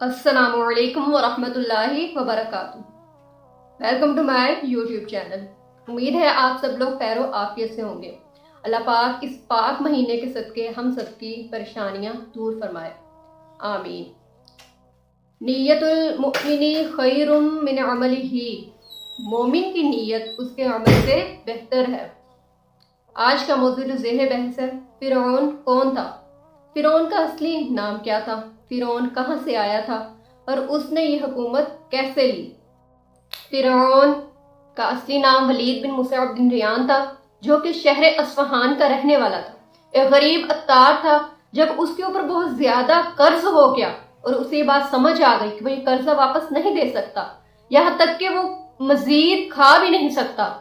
السلام علیکم ورحمۃ اللہ وبرکاتہ۔ Welcome to my YouTube channel. امید ہے آپ سب لوگ خیر و عافیت سے ہوں گے۔ اللہ پاک اس پاک مہینے کے صدقے ہم سب کی پریشانیاں دور فرمائے، آمین۔ نیت المؤمن خیر من عملہ، مومن کی نیت اس کے عمل سے بہتر ہے۔ آج کا موضوع جو ذیل بحث ہے، فرعون کون تھا؟ فرعون کا اصلی نام کیا تھا؟ فرعون کہاں سے آیا تھا اور اس نے یہ حکومت کیسے لی؟ فرعون کا اصلی نام ولید بن مصعب بن ریان تھا، جو کہ شہر اصفہان کا رہنے والا تھا۔ ایک غریب عطار تھا۔ جب اس کے اوپر بہت زیادہ قرض ہو گیا اور اسے یہ بات سمجھ آ گئی کہ وہ یہ قرضہ واپس نہیں دے سکتا، یہاں تک کہ وہ مزید کھا بھی نہیں سکتا،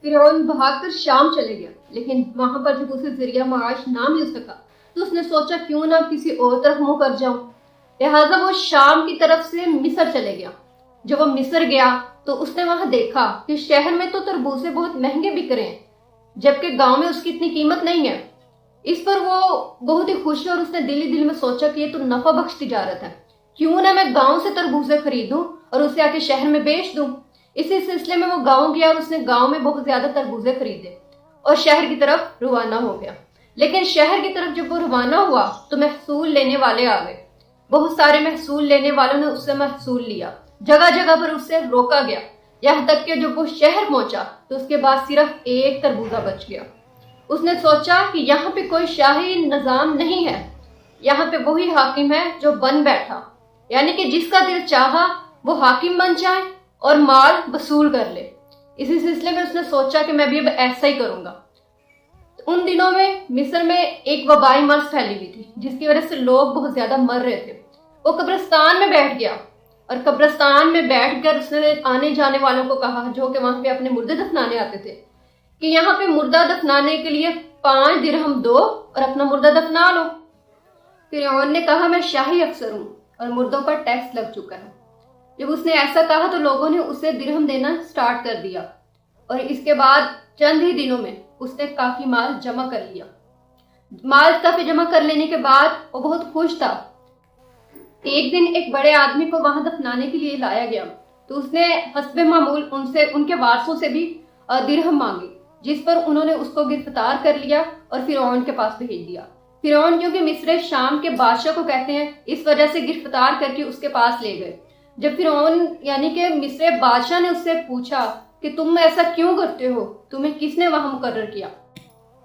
فرعون بھاگ کر شام چلے گیا۔ لیکن وہاں پر جب اسے ذریعہ معاش نہ مل سکا تو اس نے سوچا کیوں نہ کسی اور طرف منہ کر جاؤں، لہٰذا وہ شام کی طرف سے مصر چلے گیا۔ جب وہ مصر گیا تو اس نے وہاں دیکھا کہ شہر میں تو تربوزے بہت مہنگے بک رہے ہیں، جبکہ گاؤں میں اس کی اتنی قیمت نہیں ہے۔ اس پر وہ بہت ہی خوش ہے اور اس نے دل ہی دل میں سوچا کہ یہ تو نفع بخش تجارت ہے، کیوں نہ میں گاؤں سے تربوزے خریدوں اور اسے آ کے شہر میں بیچ دوں۔ اسی سلسلے میں وہ گاؤں گیا اور اس نے گاؤں میں بہت زیادہ تربوزے خریدے اور شہر کی طرف روانہ ہو گیا۔ لیکن شہر کی طرف جب وہ روانہ ہوا تو محصول لینے والے آ گئے۔ بہت سارے محصول لینے والوں نے اس سے محصول لیا، جگہ جگہ پر اس سے روکا گیا، یہاں تک کہ جب وہ شہر پہنچا تو اس کے بعد صرف ایک تربوزہ بچ گیا۔ اس نے سوچا کہ یہاں پہ کوئی شاہی نظام نہیں ہے، یہاں پہ وہی حاکم ہے جو بن بیٹھا، یعنی کہ جس کا دل چاہا وہ حاکم بن جائے اور مال وصول کر لے۔ اسی سلسلے میں اس نے سوچا کہ میں بھی اب ایسا ہی کروں گا۔ ان دنوں میں مصر میں ایک وبائی مرض پھیلی ہوئی تھی، جس کی وجہ سے لوگ بہت زیادہ مر رہے تھے۔ وہ قبرستان میں بیٹھ گیا اور قبرستان میں بیٹھ کر اس نے آنے جانے والوں کو کہا، جو کہ وہاں پہ اپنے مردے دفنانے آتے تھے، کہ یہاں پہ مردہ دفنانے کے لیے 5 درہم دو اور اپنا مردہ دفنا لو۔ فرعون نے کہا میں شاہی افسر ہوں اور مردوں پر ٹیکس لگ چکا ہے۔ جب اس نے ایسا کہا تو لوگوں نے اسے درہم دینا سٹارٹ کر دیا اور اس کے بعد چند ہی دنوں میں اس نے کافی مال جمع کر لیا۔ مال کافی جمع کر لینے کے بعد وہ بہت خوش تھا۔ ایک دن ایک بڑے آدمی کو وہاں دفنانے کے لیے لایا گیا تو اس نے حسب معمول ان کے وارثوں سے بھی درہم مانگے، جس پر انہوں نے اس کو گرفتار کر لیا اور فرعون کے پاس بھیج دیا۔ فرعون جو کہ مصر شام کے بادشاہ کو کہتے ہیں، اس وجہ سے گرفتار کر کے اس کے پاس لے گئے۔ جب فرعون یعنی کہ مصر بادشاہ نے اس سے پوچھا کہ تم ایسا کیوں کرتے ہو، تمہیں کس نے وہاں مقرر کیا؟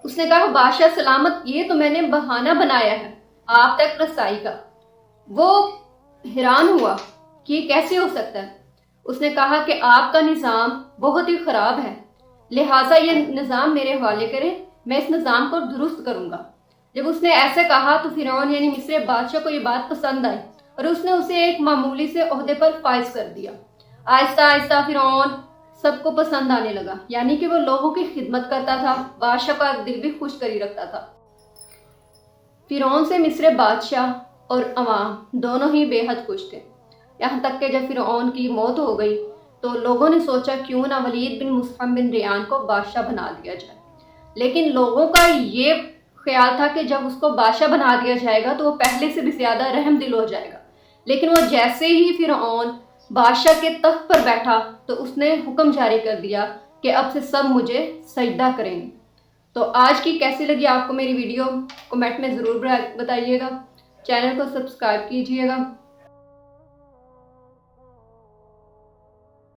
اس نے کہا بادشاہ سلامت، یہ تو میں نے بہانہ بنایا ہے آپ تک رسائی کا۔ وہ حیران ہوا کہ یہ کیسے ہو سکتا ہے۔ اس نے کہا کہ آپ کا نظام بہت ہی خراب ہے، لہٰذا یہ نظام میرے حوالے کریں، میں اس نظام کو درست کروں گا۔ جب اس نے ایسے کہا تو فرعون یعنی مصر بادشاہ کو یہ بات پسند آئی اور اس نے اسے ایک معمولی سے عہدے پر فائز کر دیا۔ آہستہ آہستہ فرعون سب کو پسند آنے لگا، یعنی کہ وہ لوگوں کی خدمت کرتا تھا، بادشاہ کا دل بھی خوش کری رکھتا تھا۔ فرعون سے مصر بادشاہ اور عوام دونوں ہی بے حد خوش تھے، یہاں تک کہ جب فرعون کی موت ہو گئی تو لوگوں نے سوچا کیوں نہ ولید بن مصعب بن ریان کو بادشاہ بنا دیا جائے۔ لیکن لوگوں کا یہ خیال تھا کہ جب اس کو بادشاہ بنا دیا جائے گا تو وہ پہلے سے بھی زیادہ رحم دل ہو جائے گا۔ لیکن وہ جیسے ہی فرعون بادشاہ کے تخت پر بیٹھا تو اس نے حکم جاری کر دیا کہ اب سے سب مجھے سجدہ کریں گے۔ تو آج کی کیسی لگی آپ کو میری ویڈیو، کمنٹ میں ضرور بتائیے گا، چینل کو سبسکرائب کیجیے گا۔